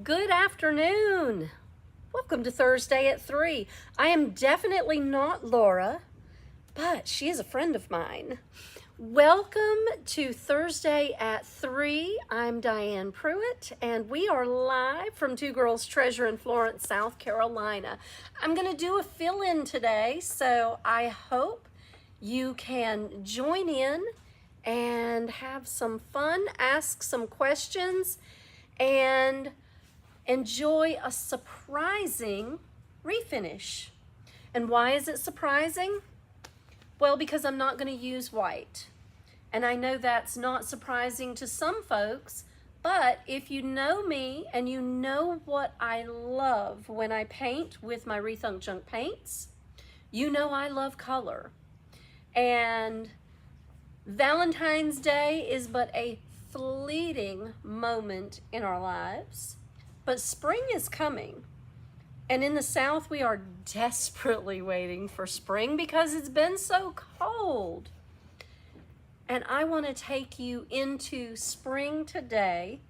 Good afternoon. Welcome to Thursday at 3. I am definitely not Laura, but she is a friend of mine. Welcome to Thursday at 3. I'm Diane Pruitt, and we are live from Two Girls Treasure in Florence, South Carolina. I'm going to do a fill-in today, so I hope you can join in and have some fun, ask some questions, and enjoy a surprising refinish. And why is it surprising? Well, because I'm not going to use white. And I know that's not surprising to some folks, but if you know me and you know what I love when I paint with my Rethunk junk paints, you know I love color. And Valentine's Day is but a fleeting moment in our lives. But spring is coming, and in the South we are desperately waiting for spring because it's been so cold. And I want to take you into spring today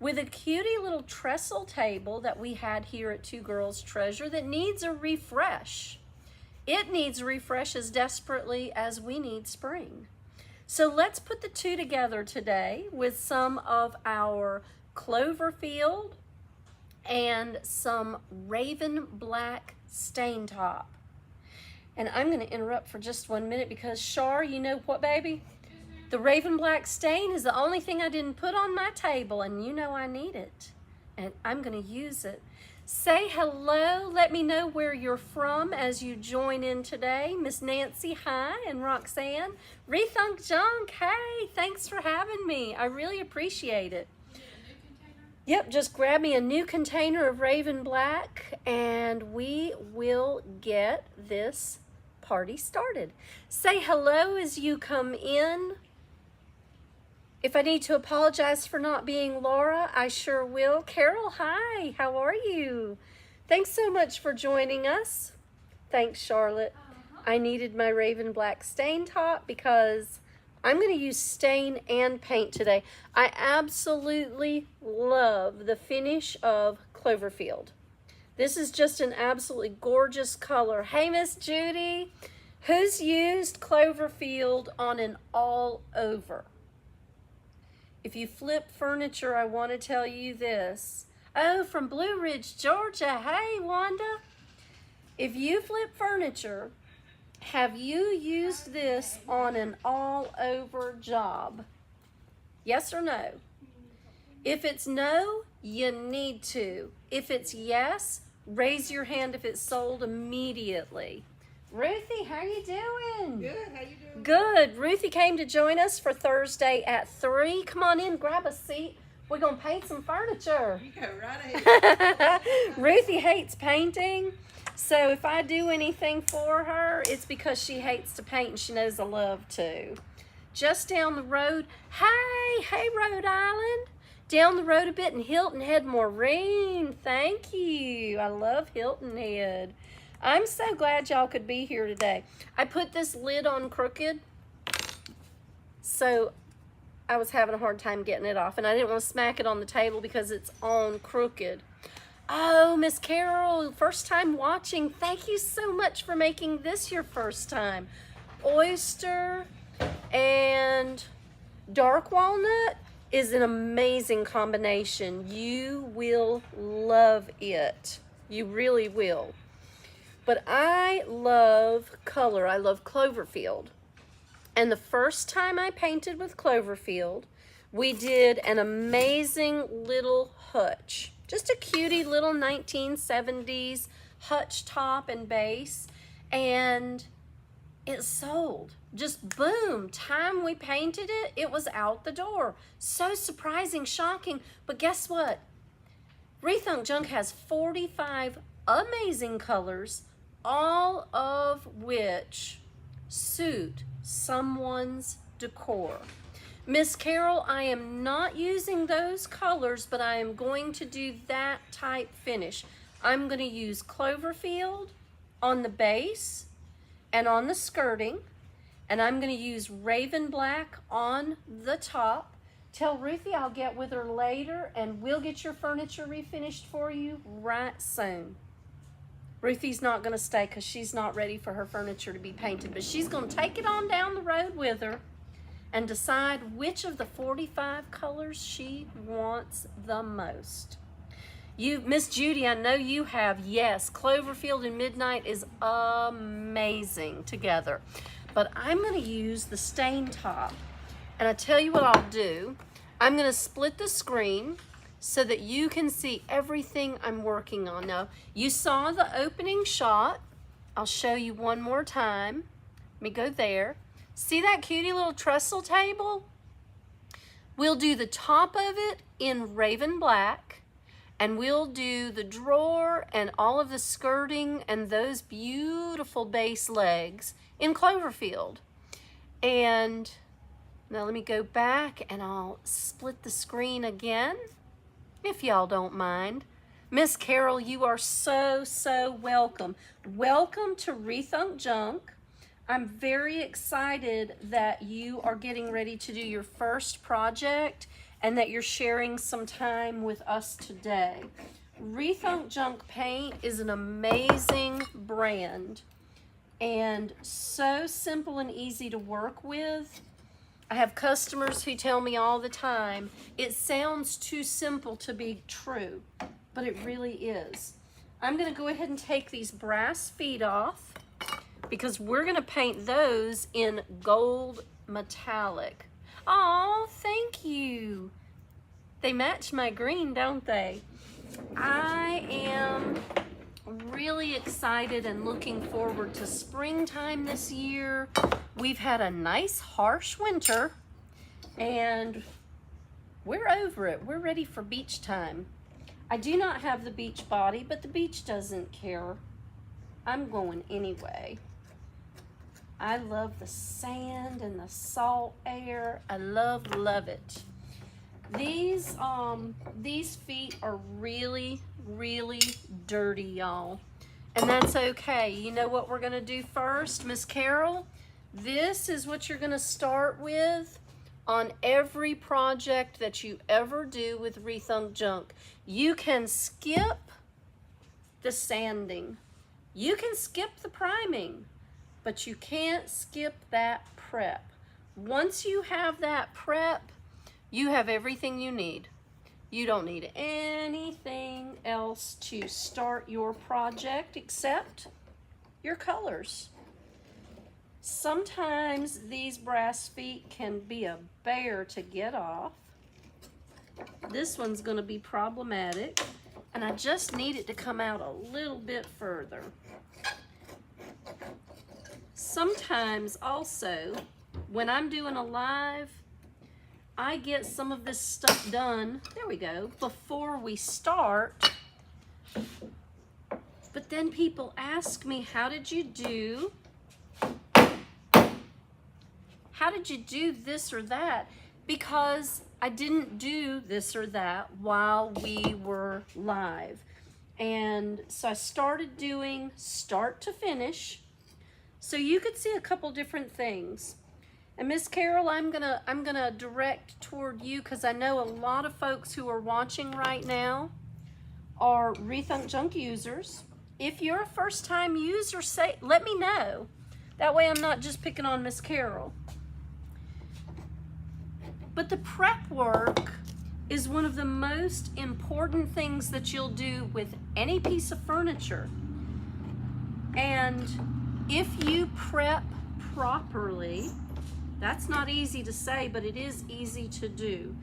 with a cutie little trestle table that we had here at Two Girls Treasure that needs a refresh. It needs a refresh as desperately as we need spring. So let's put the two together today with some of our Cloverfield and some Raven Black stain top. And I'm going to interrupt for just 1 minute because Shar, you know what, baby? The Raven Black stain is the only thing I didn't put on my table, and you know I need it. And I'm going to use it. Say hello. Let me know where you're from as you join in today. Miss Nancy, hi, and Roxanne. Rethunk Junk, hey, thanks for having me. I really appreciate it. Yep, just grab me a new container of Raven Black and we will get this party started. Say hello as you come in. If I need to apologize for not being Laura, I sure will. Carol, hi, how are you? Thanks so much for joining us. Thanks, Charlotte. I needed my Raven Black stain top because I'm going to use stain and paint today. I absolutely love the finish of Cloverfield. This is just an absolutely gorgeous color. Hey, Miss Judy, who's used Cloverfield on an all over? If you flip furniture, I want to tell you this. Oh, from Blue Ridge, Georgia. Hey, Wanda. If you flip furniture, have you used this on an all-over job? Yes or no? If it's no, you need to. If it's yes, raise your hand if it's sold immediately. Ruthie, how you doing? Good, how you doing? Good. Ruthie came to join us for Thursday at 3. Come on in, grab a seat. We're going to paint some furniture. You go right ahead. Ruthie hates painting. So if I do anything for her, it's because she hates to paint and she knows I love to. Just down the road, hey Rhode Island. Down the road a bit in Hilton Head, Maureen. Thank you. I love Hilton Head. I'm so glad y'all could be here today. I put this lid on crooked, so I was having a hard time getting it off, and I didn't want to smack it on the table because it's on crooked. Oh, Miss Carol, first time watching. Thank you so much for making this your first time. Oyster and dark walnut is an amazing combination. You will love it. You really will. But I love color. I love Cloverfield. And the first time I painted with Cloverfield, we did an amazing little hutch. Just a cutie little 1970s hutch top and base, and it sold. Just boom, time we painted it, it was out the door. So surprising, shocking, but guess what? Rethunk Junk has 45 amazing colors, all of which suit someone's decor. Miss Carol, I am not using those colors, but I am going to do that type finish. I'm going to use Cloverfield on the base and on the skirting, and I'm going to use Raven Black on the top Tell Ruthie I'll get with her later and we'll get your furniture refinished for you right soon. Ruthie's not going to stay because she's not ready for her furniture to be painted, but she's going to take it on down the road with her and decide which of the 45 colors she wants the most. You, Miss Judy, I know you have. Yes, Cloverfield and Midnight is amazing together. But I'm going to use the stain top. And I tell you what I'll do. I'm going to split the screen so that you can see everything I'm working on. Now, you saw the opening shot. I'll show you one more time. Let me go there. See that cutie little trestle table? We'll do the top of it in Raven Black, and we'll do the drawer and all of the skirting and those beautiful base legs in Cloverfield. And now let me go back and I'll split the screen again, if y'all don't mind. Miss Carol, you are so welcome. Welcome to Rethunk Junk. I'm very excited that you are getting ready to do your first project and that you're sharing some time with us today. Rethunk Junk Paint is an amazing brand and so simple and easy to work with. I have customers who tell me all the time, it sounds too simple to be true, but it really is. I'm going to go ahead and take these brass feet off because we're going to paint those in gold metallic. Oh, thank you. They match my green, don't they? I am really excited and looking forward to springtime this year. We've had a nice harsh winter and we're over it. We're ready for beach time. I do not have the beach body, but the beach doesn't care. I'm going anyway. I love the sand and the salt air. I love it. These feet are really dirty, y'all. And that's okay. You know what we're gonna do first, Miss Carol? This is what you're gonna start with on every project that you ever do with Rethunk Junk. You can skip the sanding. You can skip the priming, but you can't skip that prep. Once you have that prep, you have everything you need. You don't need anything else to start your project except your colors. Sometimes these brass feet can be a bear to get off. This one's going to be problematic, and I just need it to come out a little bit further. Sometimes also, when I'm doing a live, I get some of this stuff done, there we go, before we start. But then people ask me, how did you do this or that? Because I didn't do this or that while we were live. And so I started doing start to finish, so you could see a couple different things. And Miss Carol, I'm gonna direct toward you because I know a lot of folks who are watching right now are Rethunk Junk users. If you're a first-time user, let me know. That way I'm not just picking on Miss Carol. But the prep work is one of the most important things that you'll do with any piece of furniture. And if you prep properly, that's not easy to say, but it is easy to do.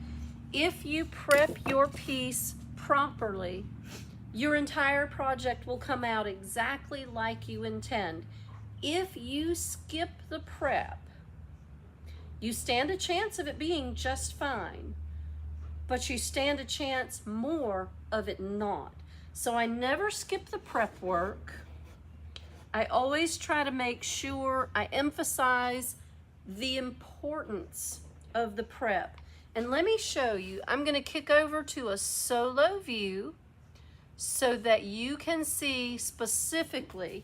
If you prep your piece properly, your entire project will come out exactly like you intend. If you skip the prep, you stand a chance of it being just fine, but you stand a chance more of it not. So I never skip the prep work. I always try to make sure I emphasize the importance of the prep. And let me show you, I'm going to kick over to a solo view so that you can see specifically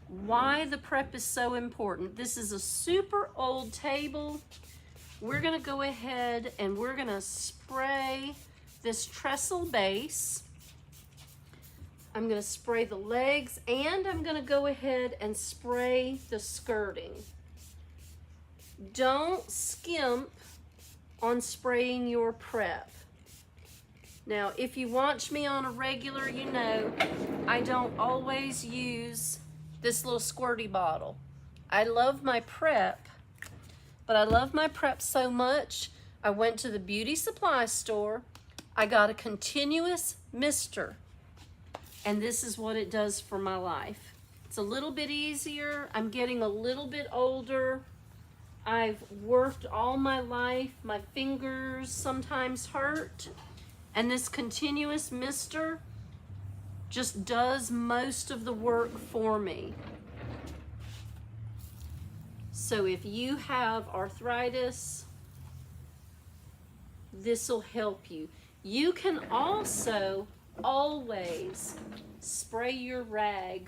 why the prep is so important. This is a super old table. we're gonna go ahead and we're gonna spray this trestle base. I'm gonna spray the legs and I'm gonna go ahead and spray the skirting. Don't skimp on spraying your prep. Now, if you watch me on a regular, you know I don't always use this little squirty bottle. I love my prep, but I love my prep so much, I went to the beauty supply store, I got a continuous mister, and this is what it does for my life. It's a little bit easier. I'm getting a little bit older. I've worked all my life. My fingers sometimes hurt. And this continuous mister just does most of the work for me. So if you have arthritis, this will help you. You can also always spray your rag.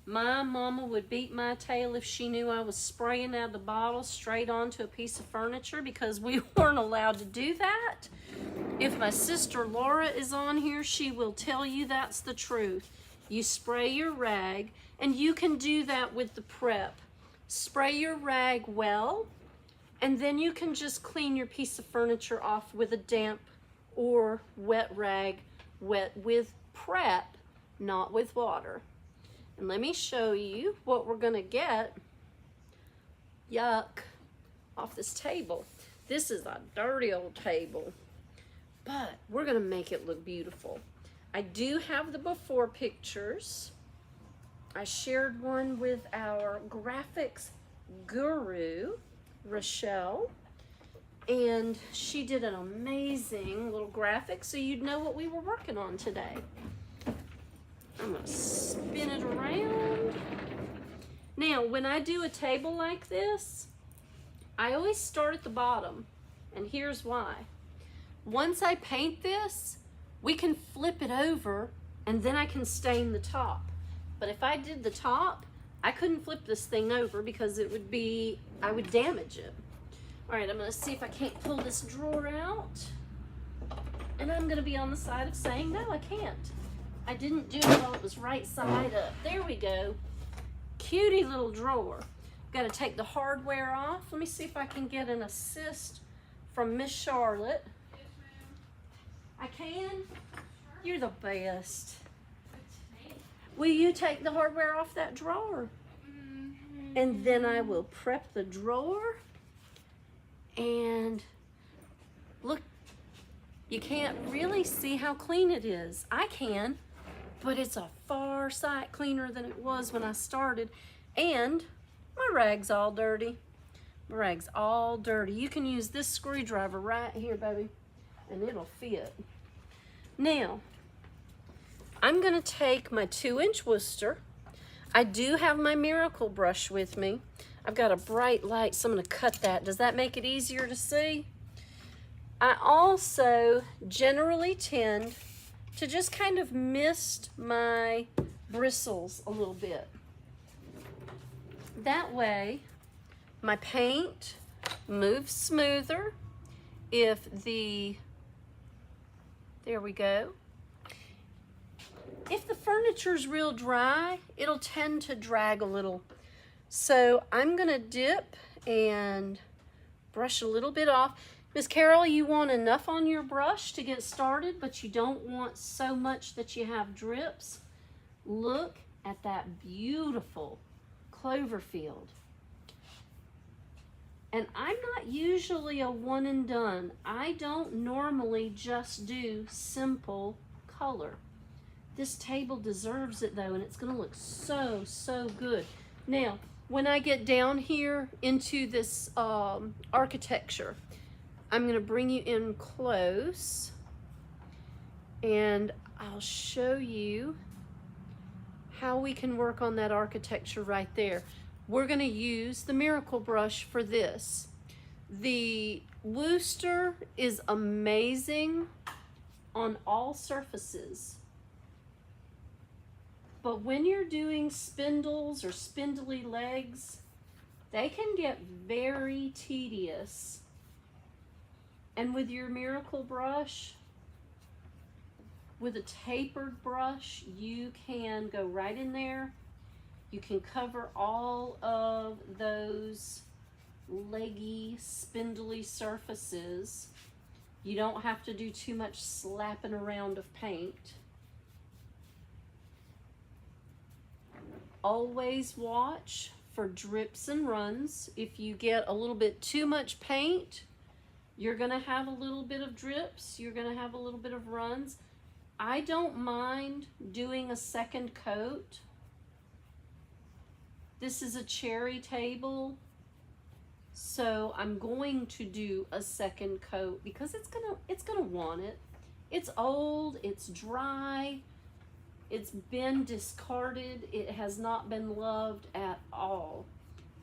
My mama would beat my tail if she knew I was spraying out of the bottle straight onto a piece of furniture because we weren't allowed to do that. If my sister Laura is on here, she will tell you that's the truth. You spray your rag, and you can do that with the prep. Spray your rag well, and then you can just clean your piece of furniture off with a damp or wet rag, wet with prep, not with water. And let me show you what we're gonna get, yuck, off this table. This is a dirty old table, but we're gonna make it look beautiful. I do have the before pictures. I shared one with our graphics guru, Rochelle, and she did an amazing little graphic so you'd know what we were working on today. I'm gonna spin it around. Now, when I do a table like this, I always start at the bottom, and here's why. Once I paint this, we can flip it over, and then I can stain the top. But if I did the top, I couldn't flip this thing over because it would be, I would damage it. All right, I'm gonna see if I can't pull this drawer out. And I'm gonna be on the side of saying, no, I can't. I didn't do it while it was right side up. There we go. Cutie little drawer. Got to take the hardware off. Let me see if I can get an assist from Miss Charlotte. Yes, ma'am. I can? You're the best. Will you take the hardware off that drawer? And then I will prep the drawer. And look, you can't really see how clean it is. I can. But it's a far sight cleaner than it was when I started. And my rag's all dirty. My rag's all dirty. You can use this screwdriver right here, baby, and it'll fit. Now, I'm gonna take my 2-inch Worcester. I do have my Miracle brush with me. I've got a bright light, so I'm gonna cut that. Does that make it easier to see? I also generally tend to just kind of mist my bristles a little bit. That way, my paint moves smoother. If the, there we go. If the furniture's real dry, it'll tend to drag a little. So I'm gonna dip and brush a little bit off. Miss Carol, you want enough on your brush to get started, but you don't want so much that you have drips. Look at that beautiful clover field. And I'm not usually a one and done. I don't normally just do simple color. This table deserves it though, and it's gonna look so, so good. Now, when I get down here into this architecture, I'm gonna bring you in close and I'll show you how we can work on that architecture right there. We're gonna use the Miracle brush for this. The Worcester is amazing on all surfaces. But when you're doing spindles or spindly legs, they can get very tedious And with your miracle brush, with a tapered brush, you can go right in there. You can cover all of those leggy, spindly surfaces. You don't have to do too much slapping around of paint. Always watch for drips and runs. If you get a little bit too much paint, you're gonna have a little bit of drips, you're gonna have a little bit of runs. I don't mind doing a second coat. This is a cherry table, so I'm going to do a second coat because it's gonna want it. It's old, it's dry, it's been discarded, it has not been loved at all.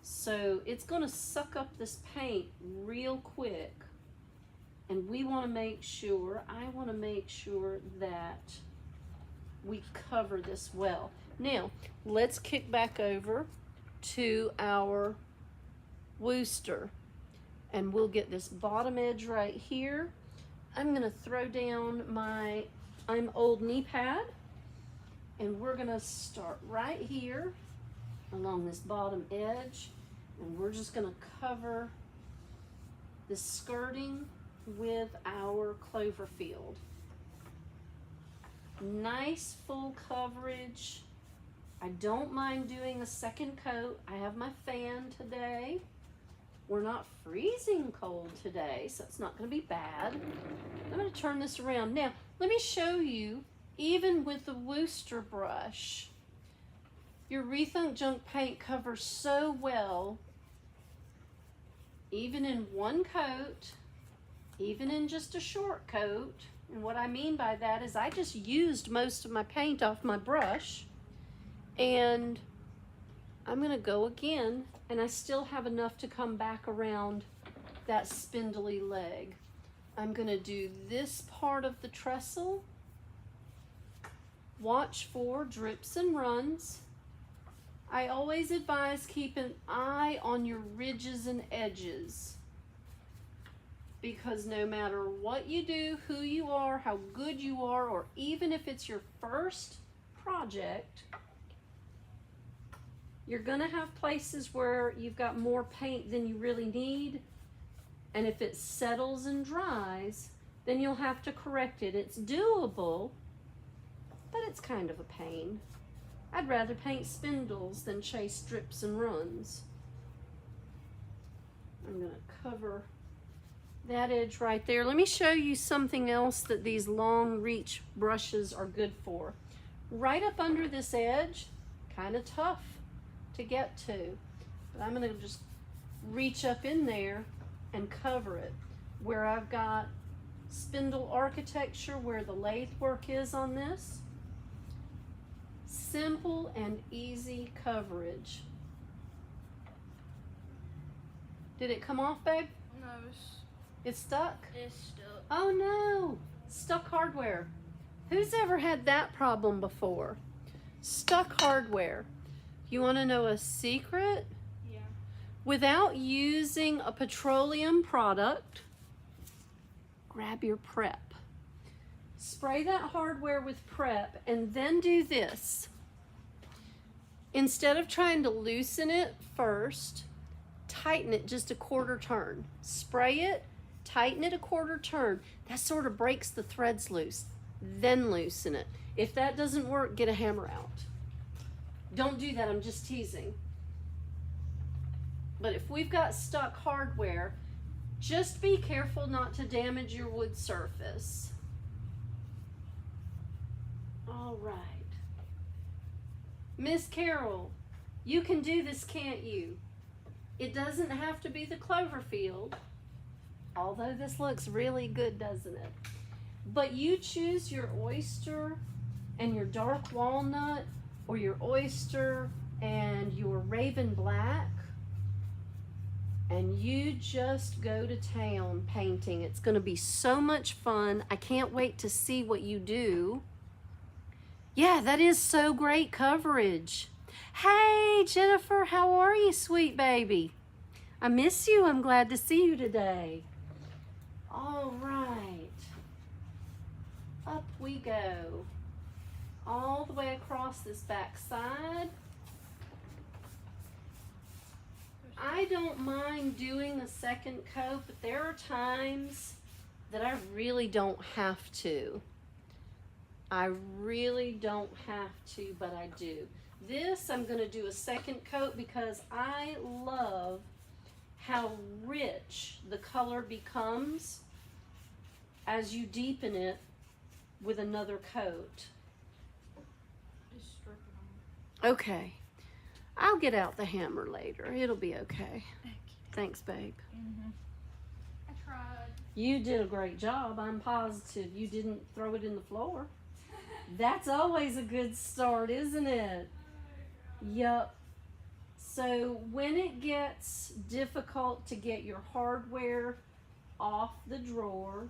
So it's gonna suck up this paint real quick. And we wanna make sure, I wanna make sure that we cover this well. Now, let's kick back over to our Wooster. And we'll get this bottom edge right here. I'm gonna throw down my I'm Old knee pad. And we're gonna start right here along this bottom edge. And we're just gonna cover the skirting with our Cloverfield. Nice full coverage. I don't mind doing a second coat. I have my fan today. We're not freezing cold today, so it's not gonna be bad. I'm gonna turn this around. Now, let me show you, even with the Wooster brush, your Rethunk Junk paint covers so well, even in one coat, even in just a short coat. And what I mean by that is I just used most of my paint off my brush, and I'm gonna go again, and I still have enough to come back around that spindly leg. I'm gonna do this part of the trestle. Watch for drips and runs. I always advise keep an eye on your ridges and edges, because no matter what you do, who you are, how good you are, or even if it's your first project, you're gonna have places where you've got more paint than you really need, and if it settles and dries, then you'll have to correct it. It's doable, but it's kind of a pain. I'd rather paint spindles than chase drips and runs. I'm gonna cover that edge right there. Let me show you something else that these long reach brushes are good for. Right up under this edge, kind of tough to get to, but I'm gonna just reach up in there and cover it where I've got spindle architecture, where the lathe work is on this. Simple and easy coverage. Did it come off, babe? No, It's stuck? it's stuck. Oh no, stuck hardware. Who's ever had that problem before? Stuck hardware. You wanna know a secret? Yeah. Without using a petroleum product, grab your prep. Spray that hardware with prep and then do this. Instead of trying to loosen it first, tighten it just a quarter turn. Spray it, tighten it a quarter turn. That sort of breaks the threads loose. Then loosen it. If that doesn't work, get a hammer out. Don't do that, I'm just teasing. But if we've got stuck hardware, just be careful not to damage your wood surface. All right. Miss Carol, you can do this, can't you? It doesn't have to be the Cloverfield, although this looks really good, doesn't it? But you choose your oyster and your dark walnut, or your oyster and your raven black, and you just go to town painting. It's gonna be so much fun. I can't wait to see what you do. Yeah, that is so great coverage. Hey, Jennifer, how are you, sweet baby? I miss you. I'm glad to see you today. All right. Up we go. All the way across this back side. I don't mind doing a second coat, but there are times that I really don't have to. I really don't have to, but I do. This, I'm going to do a second coat because I love how rich the color becomes as you deepen it with another coat. Just strip it on. Okay. I'll get out the hammer later. It'll be okay. Thanks, babe. I tried. You did a great job. I'm positive you didn't throw it in the floor. That's always a good start, isn't it? Yup. So when it gets difficult to get your hardware off the drawer,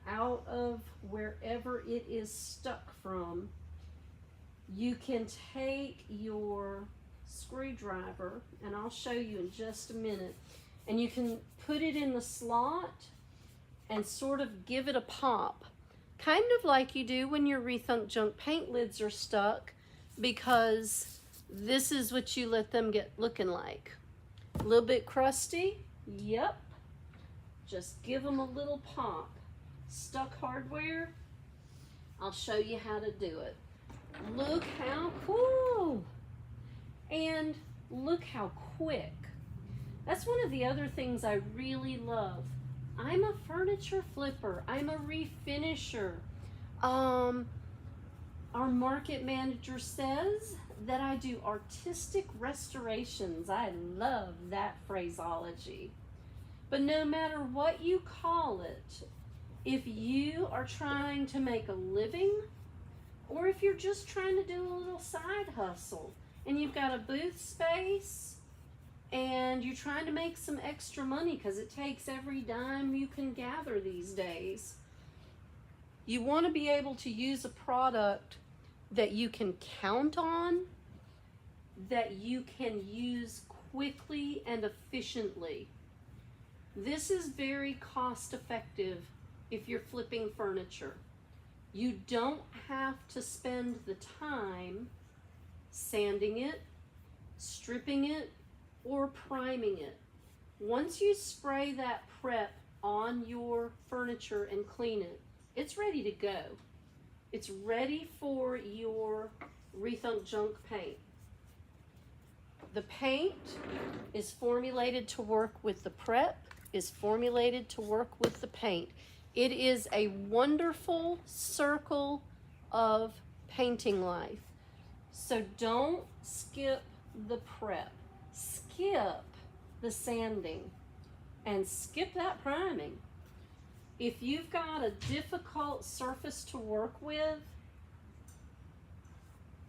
out of wherever it is stuck from, you can take your screwdriver, and I'll show you in just a minute, and you can put it in the slot and sort of give it a pop, kind of like you do when your Rethunk junk paint lids are stuck, because this is what you let them get looking like. A little bit crusty, yep. Just give them a little pop. Stuck hardware, I'll show you how to do it. Look how cool. And look how quick. That's one of the other things I really love. I'm a furniture flipper. I'm a refinisher. Our market manager says that I do artistic restorations. I love that phraseology. But no matter what you call it, if you are trying to make a living, or if you're just trying to do a little side hustle, and you've got a booth space, and you're trying to make some extra money because it takes every dime you can gather these days, you want to be able to use a product that you can count on, that you can use quickly and efficiently. This is very cost effective if you're flipping furniture. You don't have to spend the time sanding it, stripping it, or priming it. Once you spray that prep on your furniture and clean it, it's ready to go. It's ready for your Rethunk junk paint. The paint is formulated to work with the prep, is formulated to work with the paint. It is a wonderful circle of painting life. So don't skip the prep. Skip the sanding and skip that priming. If you've got a difficult surface to work with,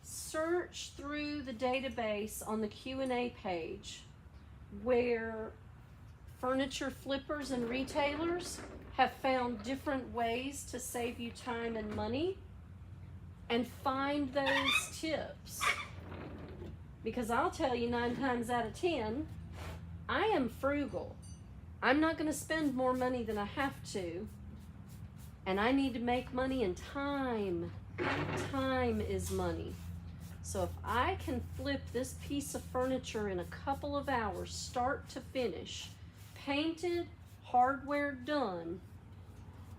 search through the database on the Q&A page where furniture flippers and retailers have found different ways to save you time and money, and find those tips. Because I'll tell you 9 times out of 10, I am frugal. I'm not going to spend more money than I have to, and I need to make money, and time is money. So if I can flip this piece of furniture in a couple of hours, start to finish, painted, hardware done,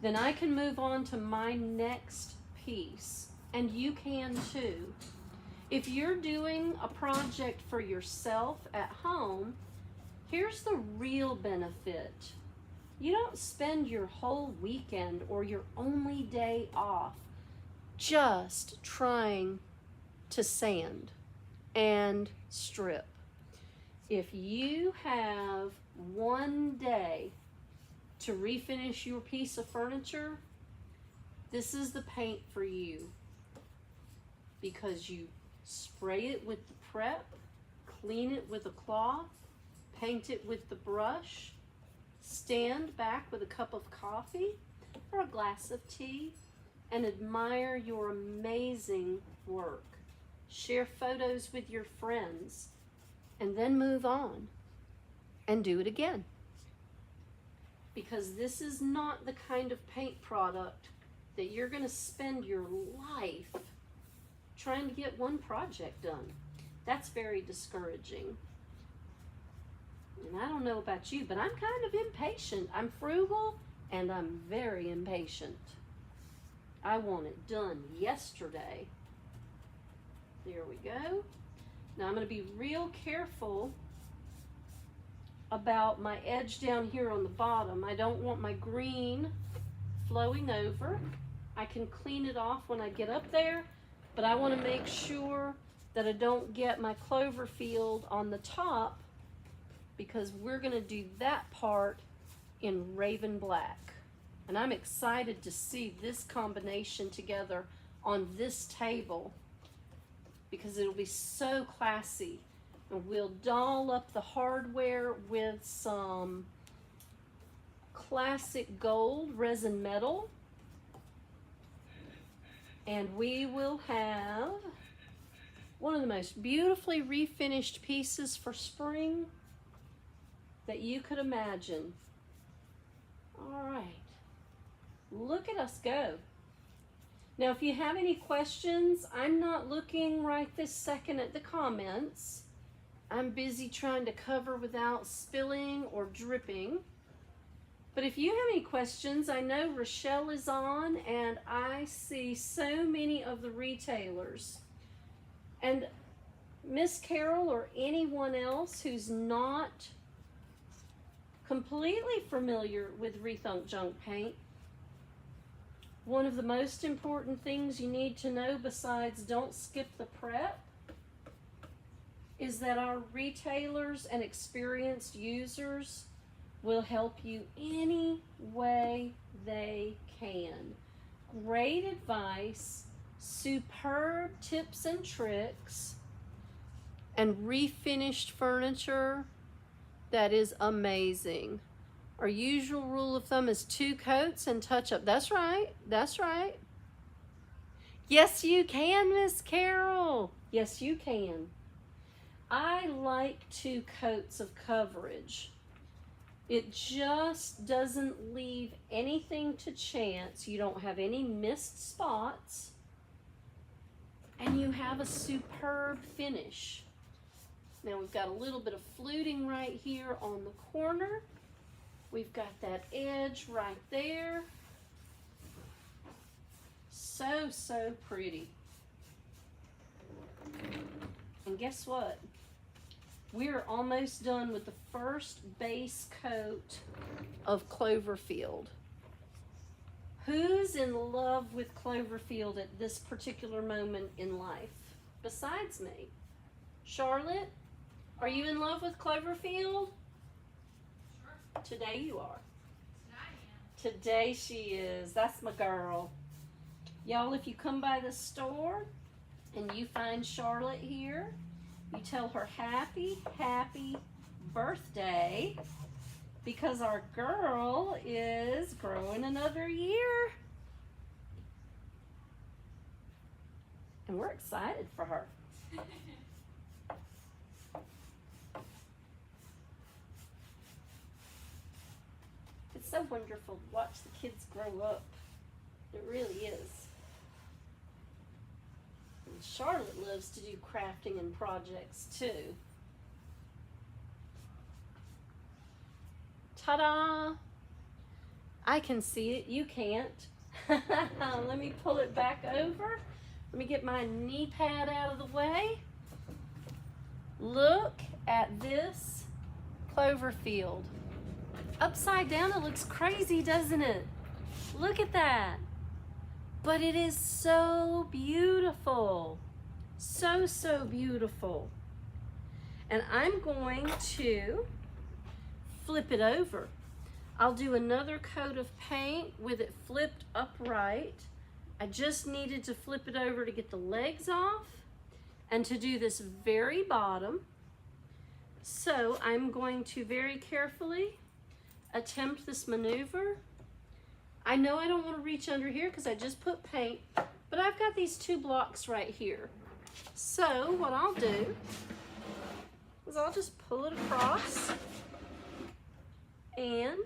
then I can move on to my next piece. And you can too. If you're doing a project for yourself at home, here's the real benefit. You don't spend your whole weekend or your only day off just trying to sand and strip. If you have one day to refinish your piece of furniture, this is the paint for you. Because you spray it with the prep, clean it with a cloth, paint it with the brush, stand back with a cup of coffee or a glass of tea, and admire your amazing work. Share photos with your friends, and then move on and do it again. because this is not the kind of paint product that you're going to spend your life trying to get one project done. That's very discouraging. And I don't know about you, but I'm kind of impatient. I'm frugal and I'm very impatient. I want it done yesterday. There we go. Now I'm going to be real careful about my edge down here on the bottom. I don't want my green flowing over. I can clean it off when I get up there, but I want to make sure that I don't get my clover field on the top, because we're going to do that part in Raven Black. And I'm excited to see this combination together on this table, because it'll be so classy. And we'll doll up the hardware with some classic gold resin metal. And we will have one of the most beautifully refinished pieces for spring that you could imagine. All right, look at us go. Now, if you have any questions, I'm not looking right this second at the comments. I'm busy trying to cover without spilling or dripping. But if you have any questions, I know Rochelle is on, and I see so many of the retailers. And Miss Carol or anyone else who's not completely familiar with Rethunk junk paint, one of the most important things you need to know, besides don't skip the prep, is that our retailers and experienced users will help you any way they can. Great advice, superb tips and tricks, and refinished furniture that is amazing. Our usual rule of thumb is 2 coats and touch up. That's right, that's right. Yes, you can, Miss Carol. Yes, you can. I like 2 coats of coverage. It just doesn't leave anything to chance. You don't have any missed spots, and you have a superb finish. Now we've got a little bit of fluting right here on the corner. We've got that edge right there. So, so pretty. And guess what? We're almost done with the first base coat of Cloverfield. Who's in love with Cloverfield at this particular moment in life besides me? Charlotte, are you in love with Cloverfield? Sure. Today you are. I am. Today she is. That's my girl. Y'all, if you come by the store and you find Charlotte here, you tell her happy, happy birthday, because our girl is growing another year. And we're excited for her. It's so wonderful to watch the kids grow up. It really is. And Charlotte loves to do crafting and projects too. Ta-da! I can see it, you can't. Let me pull it back over. Let me get my knee pad out of the way. Look at this Cloverfield. Upside down, it looks crazy, doesn't it? Look at that. But it is so beautiful. So, so beautiful. And I'm going to flip it over. I'll do another coat of paint with it flipped upright. I just needed to flip it over to get the legs off and to do this very bottom. So I'm going to very carefully attempt this maneuver. I know I don't want to reach under here because I just put paint, but I've got these 2 blocks right here. So what I'll do is I'll just pull it across and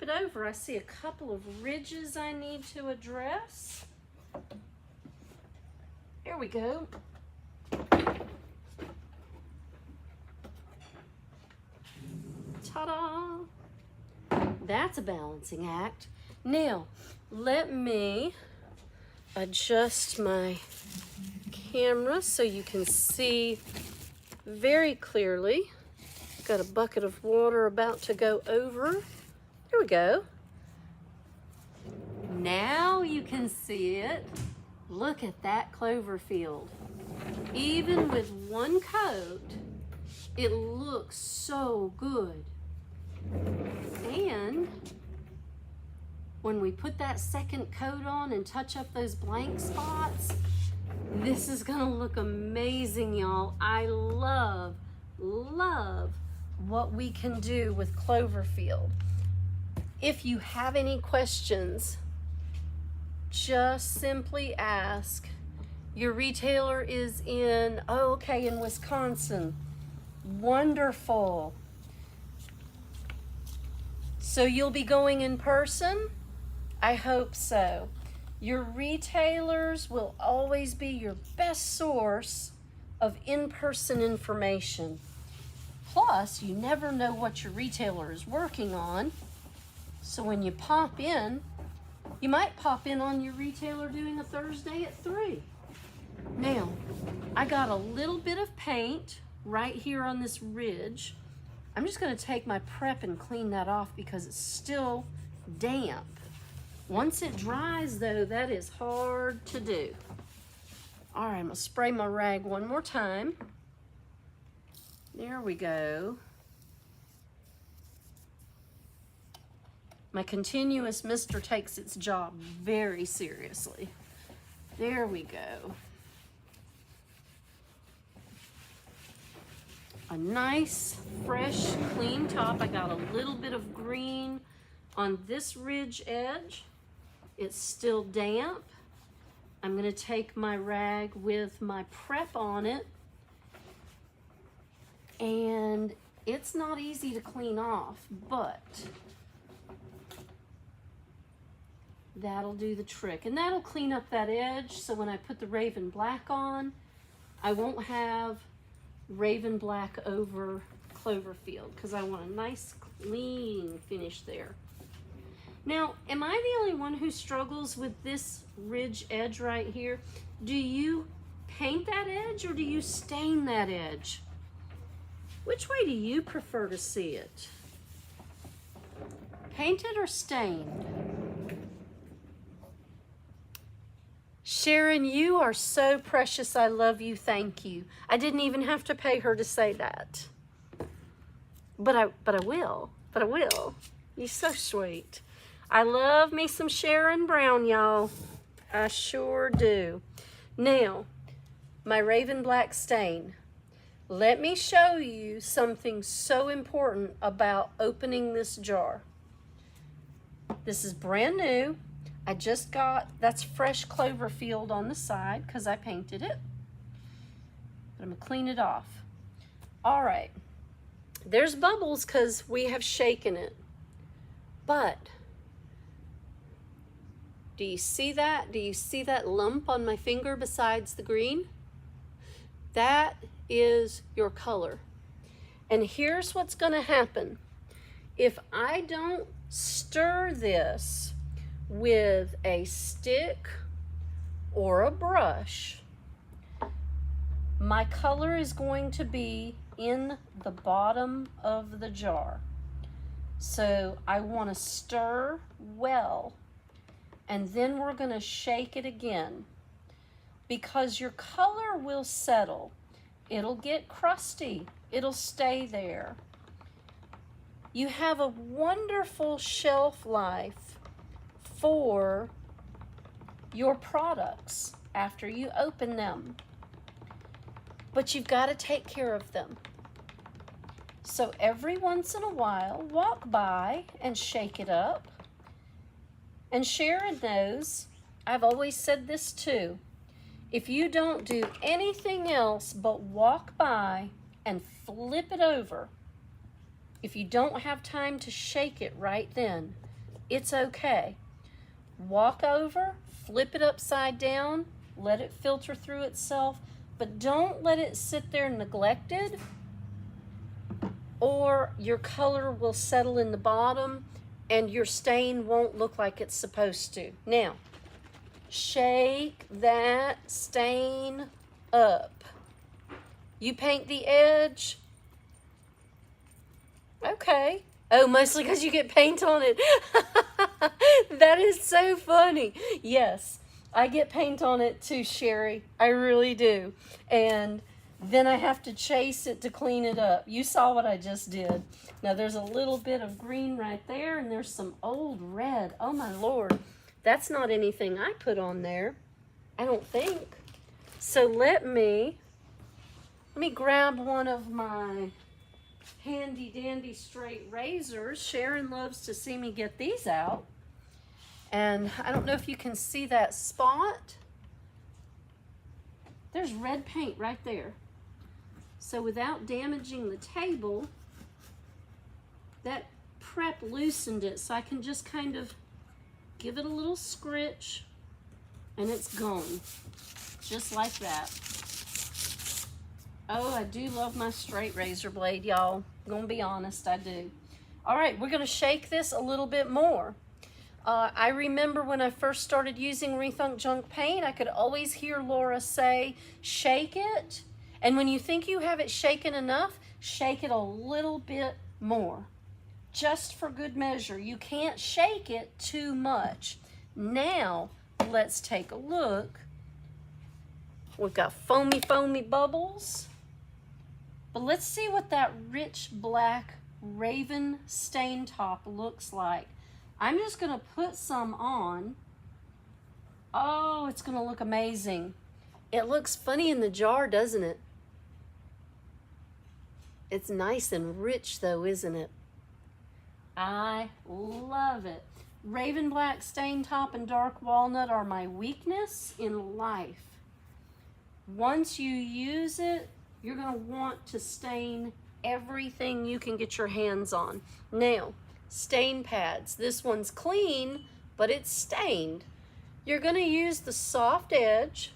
flip it over, I see a couple of ridges I need to address. Here we go. Ta-da! That's a balancing act. Now, let me adjust my camera so you can see very clearly. Got a bucket of water about to go over. There we go. Now you can see it. Look at that clover field. Even with one coat, it looks so good. And when we put that second coat on and touch up those blank spots, this is gonna look amazing, y'all. I love what we can do with Cloverfield. If you have any questions, just simply ask. Your retailer is in Wisconsin. Wonderful. So you'll be going in person? I hope so. Your retailers will always be your best source of in-person information. Plus, you never know what your retailer is working on. So when you pop in, you might pop in on your retailer doing a Thursday at 3. Now, I got a little bit of paint right here on this ridge. I'm just going to take my prep and clean that off because it's still damp. Once it dries, though, that is hard to do. All right, I'm going to spray my rag one more time. There we go. My continuous mister takes its job very seriously. There we go. A nice, fresh, clean top. I got a little bit of green on this ridge edge. It's still damp. I'm going to take my rag with my prep on it. And it's not easy to clean off, but that'll do the trick. And that'll clean up that edge, so when I put the Raven Black on, I won't have Raven Black over Cloverfield because I want a nice clean finish there. Now, am I the only one who struggles with this ridge edge right here? Do you paint that edge or do you stain that edge? Which way do you prefer to see it? Painted or stained? Sharon, you are so precious. I love you. Thank you. I didn't even have to pay her to say that. But I will. You're so sweet. I love me some Sharon Brown, y'all. I sure do. Now, my Raven Black stain. Let me show you something so important about opening this jar. This is brand new. I just got, that's fresh Cloverfield on the side because I painted it. But I'm going to clean it off. All right. There's bubbles because we have shaken it. But do you see that? Do you see that lump on my finger besides the green? That is your color. And here's what's going to happen. If I don't stir this with a stick or a brush, my color is going to be in the bottom of the jar. So I want to stir well, and then we're going to shake it again because your color will settle. It'll get crusty. It'll stay there. You have a wonderful shelf life for your products after you open them. But you've got to take care of them. So every once in a while, walk by and shake it up. And Sharon knows, I've always said this too, if you don't do anything else but walk by and flip it over, if you don't have time to shake it right then, It's okay. Walk over, flip it upside down, let it filter through itself, but don't let it sit there neglected, or your color will settle in the bottom and your stain won't look like it's supposed to. Now, shake that stain up. You paint the edge. Okay. Oh, mostly because you get paint on it. That is so funny. Yes, I get paint on it too, Sherry. I really do. And then I have to chase it to clean it up. You saw what I just did. Now there's a little bit of green right there, and there's some old red. Oh my Lord. That's not anything I put on there, I don't think. So let me grab one of my handy dandy straight razors. Sharon loves to see me get these out. And I don't know if you can see that spot. There's red paint right there. So without damaging the table, that prep loosened it, so I can just kind of give it a little scritch and it's gone. Just like that. Oh, I do love my straight razor blade, y'all. I'm gonna be honest, I do. All right, we're gonna shake this a little bit more. I remember when I first started using Rethunk Junk Paint, I could always hear Laura say, shake it. And when you think you have it shaken enough, shake it a little bit more. Just for good measure. You can't shake it too much. Now, let's take a look. We've got foamy bubbles. But let's see what that rich black raven stain top looks like. I'm just gonna put some on. Oh, it's gonna look amazing. It looks funny in the jar, doesn't it? It's nice and rich though, isn't it? I love it. Raven black stain top and dark walnut are my weakness in life. Once you use it, you're gonna want to stain everything you can get your hands on. Now, stain pads. This one's clean, but it's stained. You're gonna use the soft edge.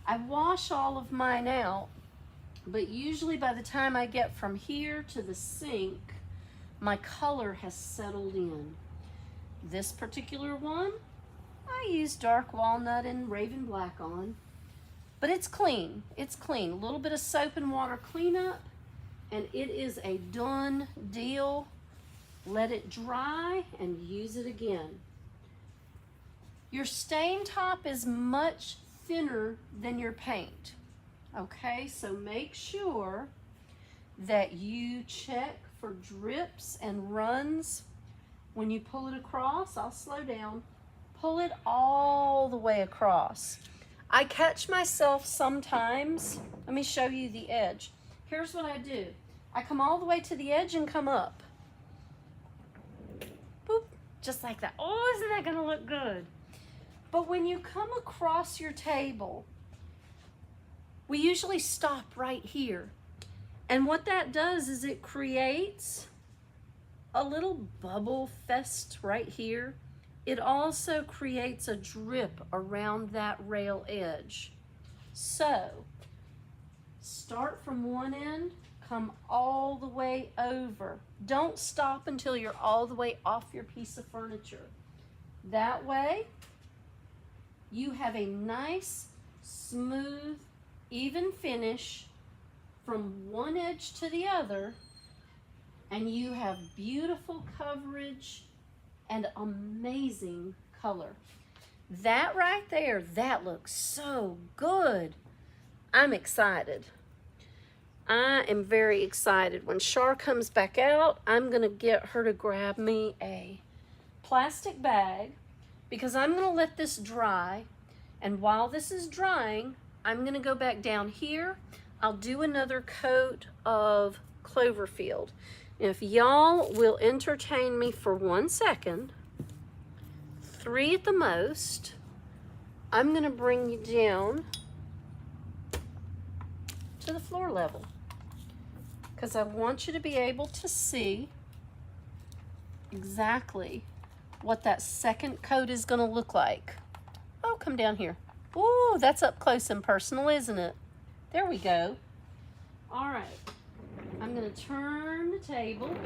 I wash all of mine out, but usually by the time I get from here to the sink, my color has settled in. This particular one, I use dark walnut and raven black on, but it's clean. It's clean. A little bit of soap and water cleanup, and it is a done deal. Let it dry and use it again. Your stain top is much thinner than your paint. Okay, so make sure that you check for drips and runs. When you pull it across, I'll slow down. Pull it all the way across. I catch myself sometimes. Let me show you the edge. Here's what I do. I come all the way to the edge and come up. Boop, just like that. Oh, isn't that gonna look good? But when you come across your table, we usually stop right here. And what that does is it creates a little bubble fest right here. It also creates a drip around that rail edge. So, start from one end, come all the way over. Don't stop until you're all the way off your piece of furniture. That way, you have a nice, smooth, even finish from one edge to the other, and you have beautiful coverage and amazing color. That right there, that looks so good. I'm excited. I am very excited. When Char comes back out, I'm gonna get her to grab me a plastic bag because I'm gonna let this dry. And while this is drying, I'm gonna go back down here. I'll do another coat of Cloverfield. If y'all will entertain me for 1 second, 3 at the most, I'm gonna bring you down to the floor level because I want you to be able to see exactly what that second coat is going to look like. Oh, come down here. Ooh, that's up close and personal, isn't it? There we go. All right. I'm going to turn the table,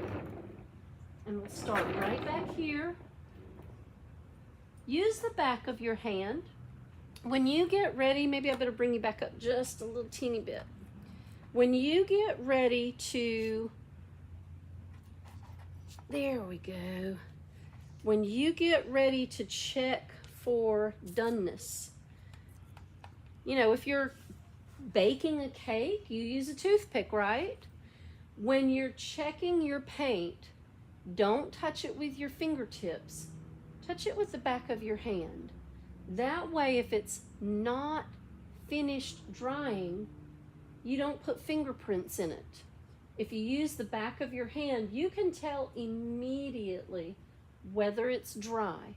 and we'll start right back here. Use the back of your hand. When you get ready, maybe I better bring you back up just a little teeny bit. When you get ready to, there we go. When you get ready to check for doneness, you know, if you're baking a cake, you use a toothpick, right? When you're checking your paint, don't touch it with your fingertips. Touch it with the back of your hand. That way, if it's not finished drying, you don't put fingerprints in it. If you use the back of your hand, you can tell immediately whether it's dry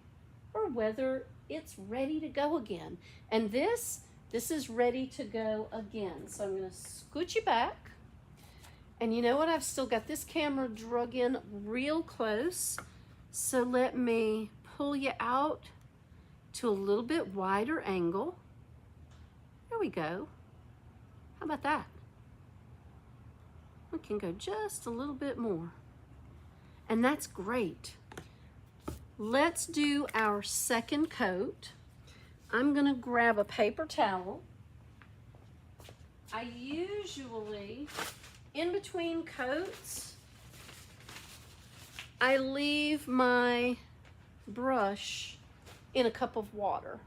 or whether it's ready to go again. And this is ready to go again. So I'm going to scoot you back. And you know what? I've still got this camera drug in real close. So let me pull you out to a little bit wider angle. There we go. How about that? We can go just a little bit more. And that's great. Let's do our second coat. I'm gonna grab a paper towel. I usually, in between coats, I leave my brush in a cup of water,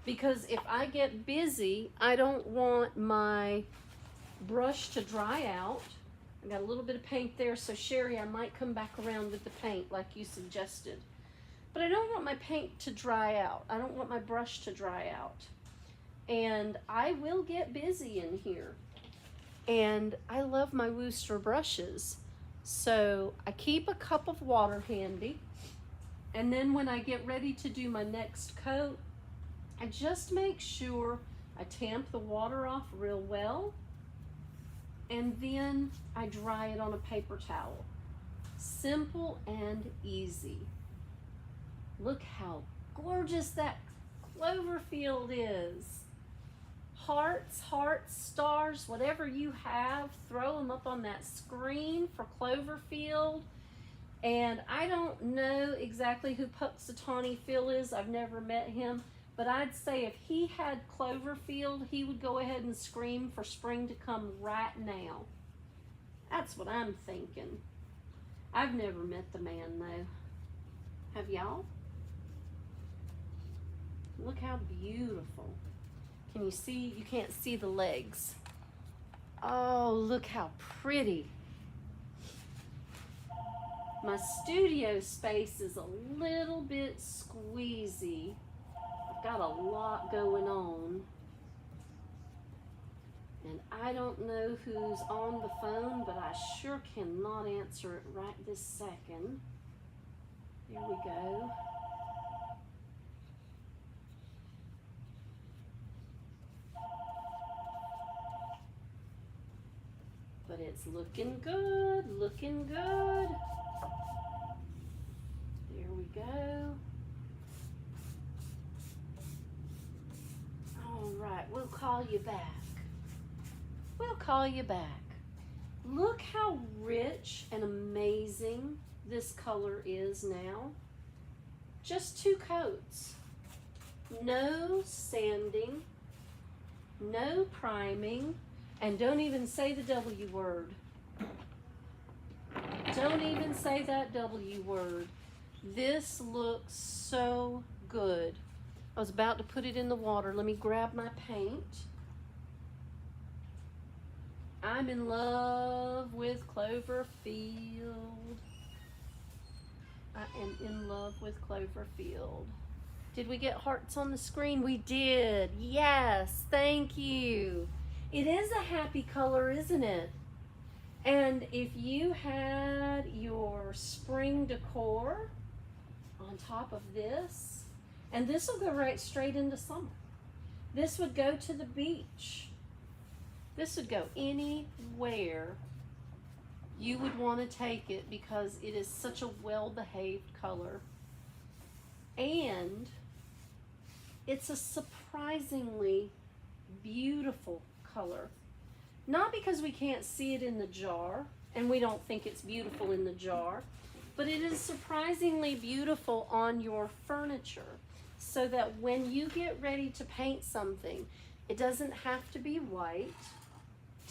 because if I get busy, I don't want my brush to dry out. I got a little bit of paint there, so Sherry, I might come back around with the paint like you suggested. But I don't want my paint to dry out. I don't want my brush to dry out. And I will get busy in here. And I love my Wooster brushes. So I keep a cup of water handy. And then when I get ready to do my next coat, I just make sure I tamp the water off real well, and then I dry it on a paper towel. Simple and easy. Look how gorgeous that clover field is. Hearts, hearts, stars, whatever you have, throw them up on that screen for Cloverfield. And I don't know exactly who Puxatawny Phil is. I've never met him. But I'd say if he had Cloverfield, he would go ahead and scream for spring to come right now. That's what I'm thinking. I've never met the man, though. Have y'all? Look how beautiful. Can you see? You can't see the legs. Oh, look how pretty. My studio space is a little bit squeezy. I've got a lot going on. And I don't know who's on the phone, but I sure cannot answer it right this second. There we go. But it's looking good, looking good. There we go. All right, we'll call you back. We'll call you back. Look how rich and amazing this color is now. Just 2 coats. No sanding, no priming, and don't even say the W word. Don't even say that W word. This looks so good. I was about to put it in the water. Let me grab my paint. I'm in love with Cloverfield. I am in love with Cloverfield. Did we get hearts on the screen? We did. Yes, thank you. It is a happy color, isn't it? And if you had your spring decor on top of this, and this will go right straight into summer. This would go to the beach. This would go anywhere you would want to take it because it is such a well-behaved color. And it's a surprisingly beautiful color. Not because we can't see it in the jar, and we don't think it's beautiful in the jar, but it is surprisingly beautiful on your furniture, so that when you get ready to paint something, it doesn't have to be white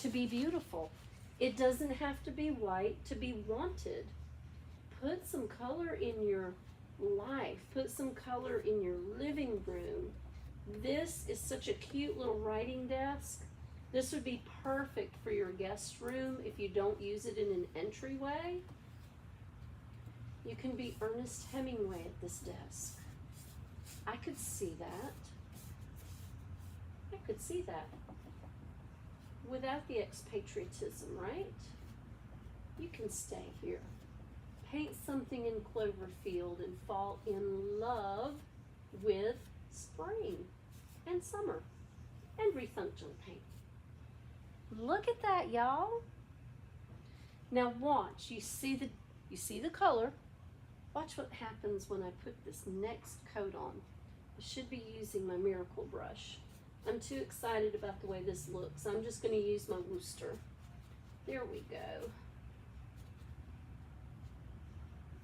to be beautiful. It doesn't have to be white to be wanted. Put some color in your life. Put some color in your living room. This is such a cute little writing desk. This would be perfect for your guest room if you don't use it in an entryway. You can be Ernest Hemingway at this desk. I could see that. I could see that. Without the expatriatism, right? You can stay here. Paint something in Cloverfield and fall in love with spring and summer and Rethunk junk paint. Look at that, y'all. Now watch. You see the color. Watch what happens when I put this next coat on. I should be using my Miracle brush. I'm too excited about the way this looks. I'm just going to use my Wooster. There we go.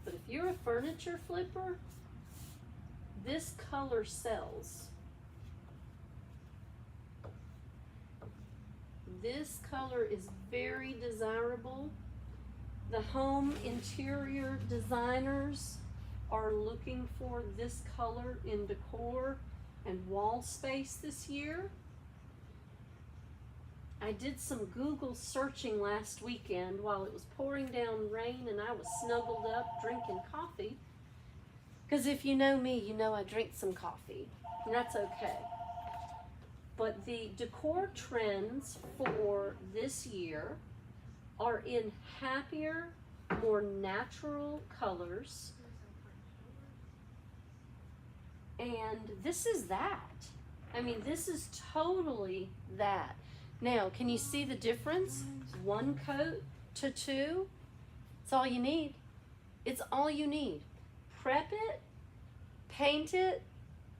But if you're a furniture flipper, this color sells. This color is very desirable. The home interior designers are looking for this color in decor and wall space this year. I did some Google searching last weekend while it was pouring down rain and I was snuggled up drinking coffee. Because if you know me, you know I drink some coffee, and that's okay. But the decor trends for this year are in happier, more natural colors. And this is that. I mean, this is totally that. Now, can you see the difference? One coat to two. It's all you need. It's all you need. Prep it, paint it,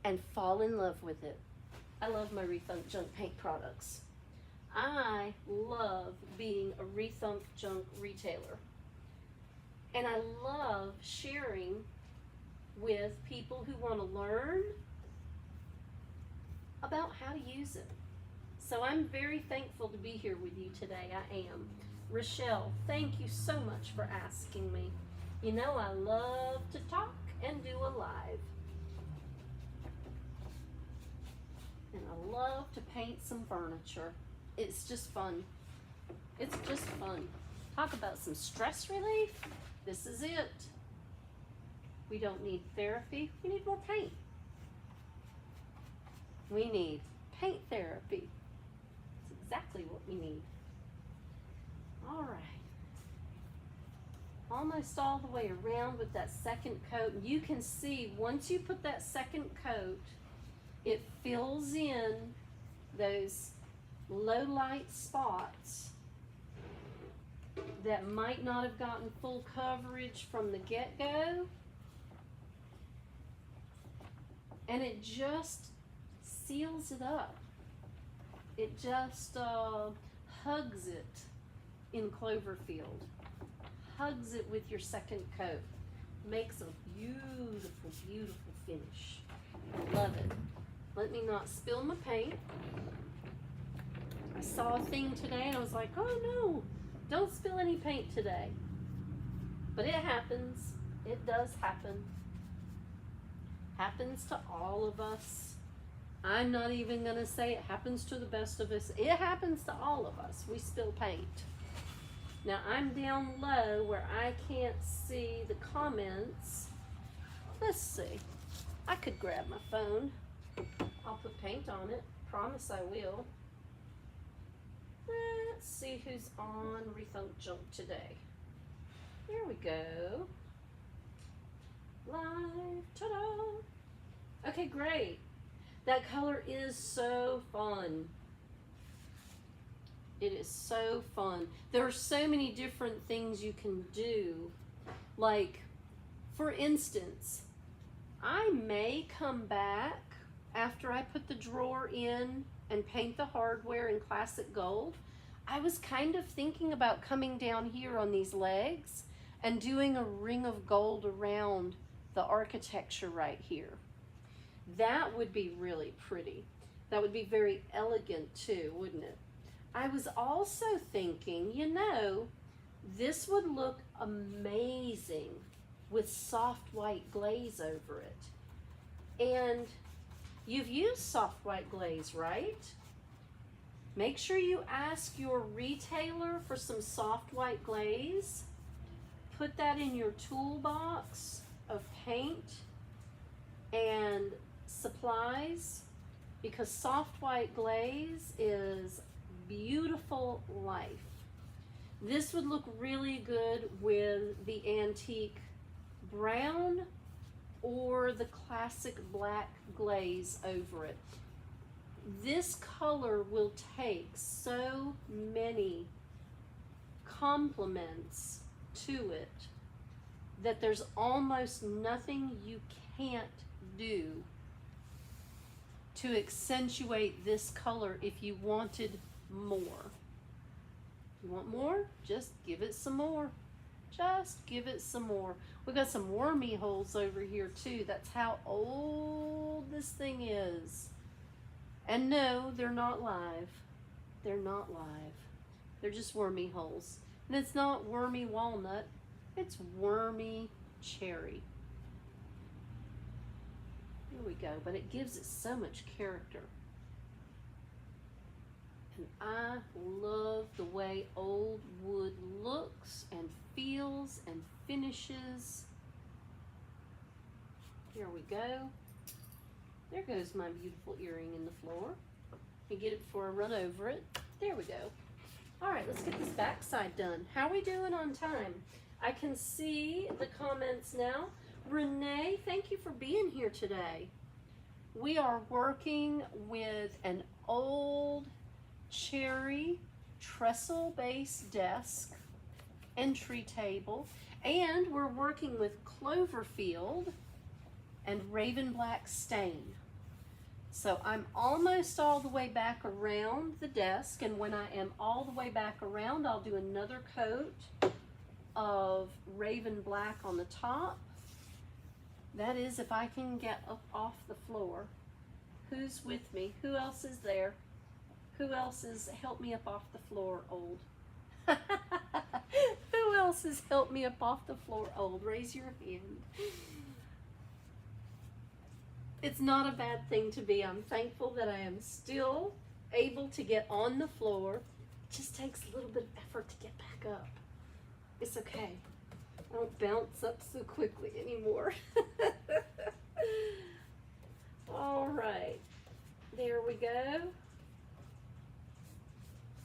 and fall in love with it. I love my Rethunk junk paint products. I love being a Rethunk junk retailer. And I love sharing with people who want to learn about how to use it. So I'm very thankful to be here with you today. I am. Rochelle, thank you so much for asking me. You know I love to talk and do a live. And I love to paint some furniture. It's just fun. It's just fun. Talk about some stress relief. This is it. We don't need therapy. We need more paint. We need paint therapy. It's exactly what we need. All right. Almost all the way around with that second coat. You can see once you put that second coat, it fills in those low light spots that might not have gotten full coverage from the get-go. And it just seals it up. It just hugs it in Cloverfield. Hugs it with your second coat. Makes a beautiful, beautiful finish. I love it. Let me not spill my paint. I saw a thing today and I was like, oh no, don't spill any paint today. But it happens. It does happen. Happens to all of us. I'm not even going to say it happens to the best of us. It happens to all of us. We spill paint. Now I'm down low where I can't see the comments. Let's see. I could grab my phone. I'll put paint on it. Promise I will. Let's see who's on Rethunk Junk today. Here we go. Live. Ta-da! Okay, great. That color is so fun. It is so fun. There are so many different things you can do. Like, for instance, I may come back after I put the drawer in and paint the hardware in classic gold. I was kind of thinking about coming down here on these legs and doing a ring of gold around the architecture right here. That would be really pretty. That would be very elegant too, wouldn't it? I was also thinking, you know, this would look amazing with soft white glaze over it. And you've used soft white glaze, right? Make sure you ask your retailer for some soft white glaze. Put that in your toolbox of paint and supplies, because soft white glaze is beautiful life. This would look really good with the antique brown or the classic black glaze over it. This color will take so many compliments to it that there's almost nothing you can't do to accentuate this color if you wanted more. You want more? Just give it some more. Just give it some more. We've got some wormy holes over here too. That's how old this thing is. And no, they're not live. They're not live. They're just wormy holes. And it's not wormy walnut. It's wormy cherry. Here we go. But it gives it so much character. And I love the way old wood looks and feels and finishes. Here we go. There goes my beautiful earring in the floor. You get it before I run over it. There we go. All right, let's get this back side done. How are we doing on time? I can see the comments now. Renee, thank you for being here today. We are working with an old cherry trestle-based desk, entry table, and we're working with Cloverfield and Raven Black stain. So I'm almost all the way back around the desk, and when I am all the way back around, I'll do another coat of Raven Black on the top. That is, if I can get up off the floor. Who's with me? Who else is there? Who else has helped me up off the floor, old? Who else has helped me up off the floor, old? Raise your hand. It's not a bad thing to be. I'm thankful that I am still able to get on the floor. It just takes a little bit of effort to get back up. It's okay. I don't bounce up so quickly anymore. All right. There we go.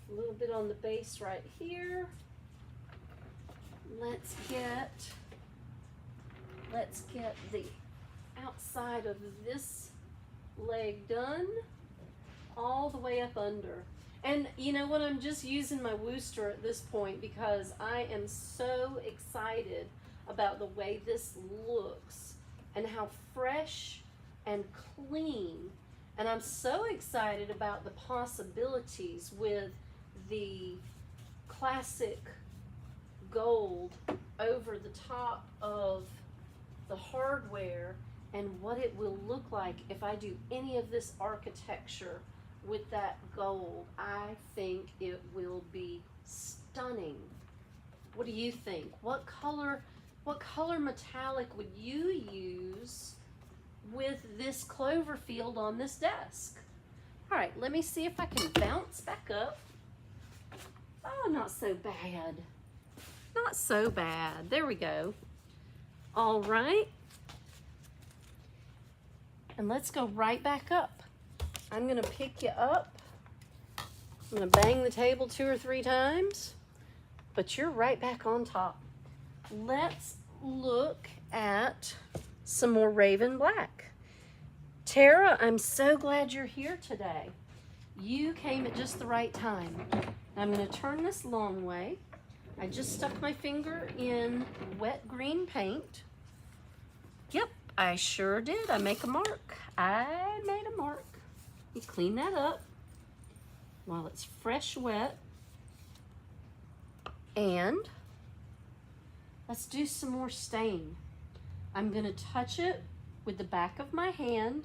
A little bit on the base right here. Let's get the outside of this leg done all the way up under. And you know what, I'm just using my Wooster at this point because I am so excited about the way this looks and how fresh and clean. And I'm so excited about the possibilities with the classic gold over the top of the hardware and what it will look like if I do any of this architecture with that gold. I think it will be stunning. What do you think? What color metallic would you use with this Cloverfield on this desk? All right, let me see if I can bounce back up. Oh, not so bad. Not so bad. There we go. All right. And let's go right back up. I'm gonna pick you up. I'm gonna bang the table 2 or 3 times, but you're right back on top. Let's look at some more Raven Black. Tara, I'm so glad you're here today. You came at just the right time. I'm gonna turn this long way. I just stuck my finger in wet green paint. Yep, I sure did. I make a mark. I made a mark. You clean that up while it's fresh wet. And let's do some more stain. I'm gonna touch it with the back of my hand.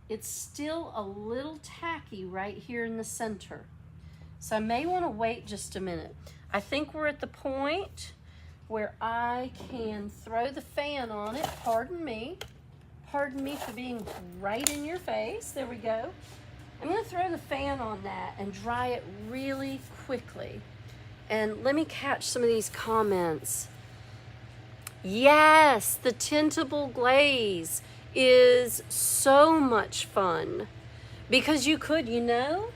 It's still a little tacky right here in the center. So I may wanna wait just a minute. I think we're at the point where I can throw the fan on it. Pardon me for being right in your face. There we go. I'm gonna throw the fan on that and dry it really quickly. And let me catch some of these comments. Yes, the tintable glaze is so much fun because you could even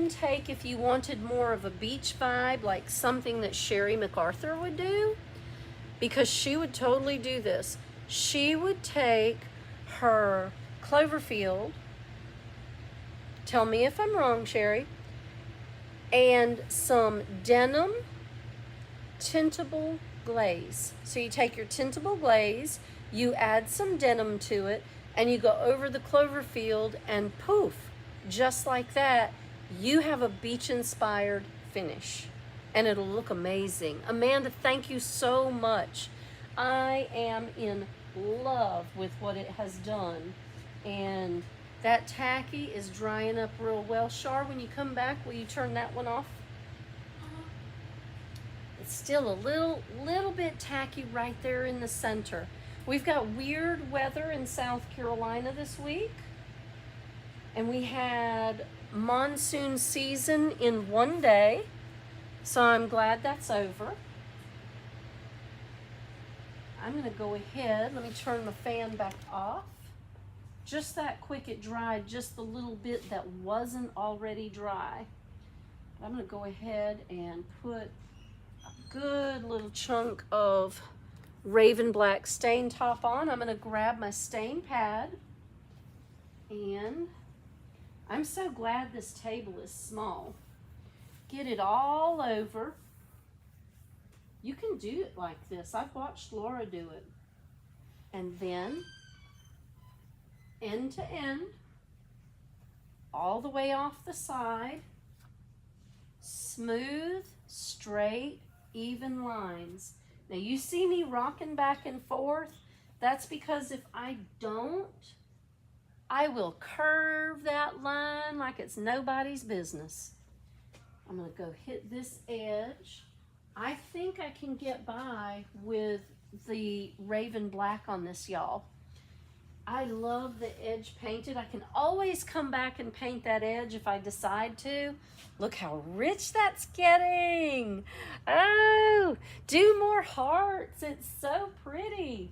take, if you wanted more of a beach vibe, like something that Sherry MacArthur would do, because she would totally do this. She would take her Cloverfield, tell me if I'm wrong, Sherry, and some denim tintable glaze. So you take your tintable glaze, you add some denim to it, and you go over the Cloverfield, and poof, just like that, you have a beach-inspired finish. And it'll look amazing. Amanda, thank you so much. I am in love with what it has done. And that tacky is drying up real well. Char, when you come back, will you turn that one off? It's still a little bit tacky right there in the center. We've got weird weather in South Carolina this week. And we had monsoon season in one day. So I'm glad that's over. I'm gonna go ahead, let me turn the fan back off. Just that quick it dried just the little bit that wasn't already dry. I'm gonna go ahead and put a good little chunk of Raven Black stain top on. I'm gonna grab my stain pad, and I'm so glad this table is small. Get it all over. You can do it like this. I've watched Laura do it. And then end to end, all the way off the side, smooth, straight, even lines. Now you see me rocking back and forth. That's because if I don't, I will curve that line like it's nobody's business. I'm gonna go hit this edge. I think I can get by with the Raven Black on this, y'all. I love the edge painted. I can always come back and paint that edge if I decide to. Look how rich that's getting. Oh, do more hearts. It's so pretty.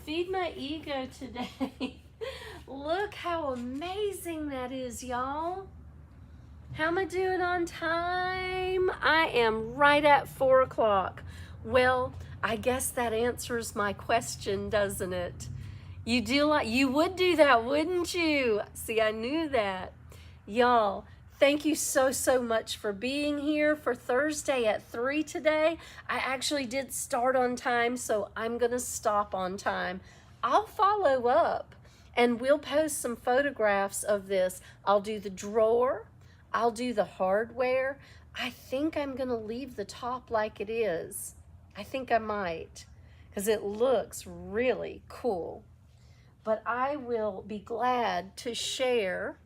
Feed my ego today. Look how amazing that is, y'all. How am I doing on time? I am right at 4 o'clock. Well, I guess that answers my question, doesn't it? You would do that, wouldn't you? See, I knew that. Y'all, thank you so much for being here for Thursday at 3 today. I actually did start on time, so I'm gonna stop on time. I'll follow up and we'll post some photographs of this. I'll do the drawer, I'll do the hardware. I think I'm gonna leave the top like it is. I think I might, because it looks really cool. But I will be glad to share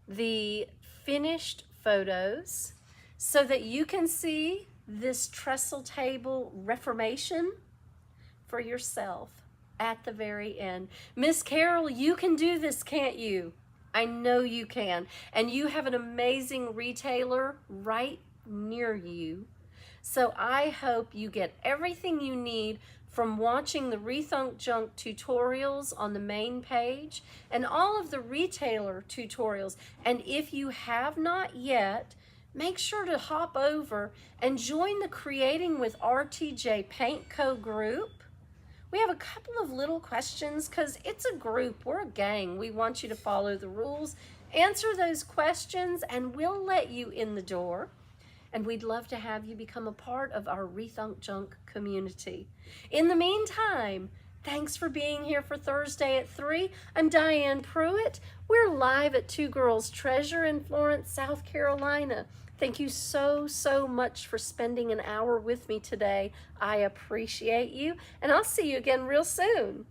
the finished photos so that you can see this trestle table reformation for yourself at the very end. Miss Carol, you can do this, can't you? I know you can. And you have an amazing retailer right near you. So I hope you get everything you need from watching the Rethunk Junk tutorials on the main page and all of the retailer tutorials. And if you have not yet, make sure to hop over and join the Creating with RTJ Paint Co group. We have a couple of little questions because it's a group, we're a gang. We want you to follow the rules, answer those questions, and we'll let you in the door. and we'd love to have you become a part of our Rethunk Junk community. In the meantime, thanks for being here for Thursday at 3. I'm Diane Pruitt. We're live at Two Girls Treasure in Florence, South Carolina. Thank you so much for spending an hour with me today. I appreciate you, and I'll see you again real soon.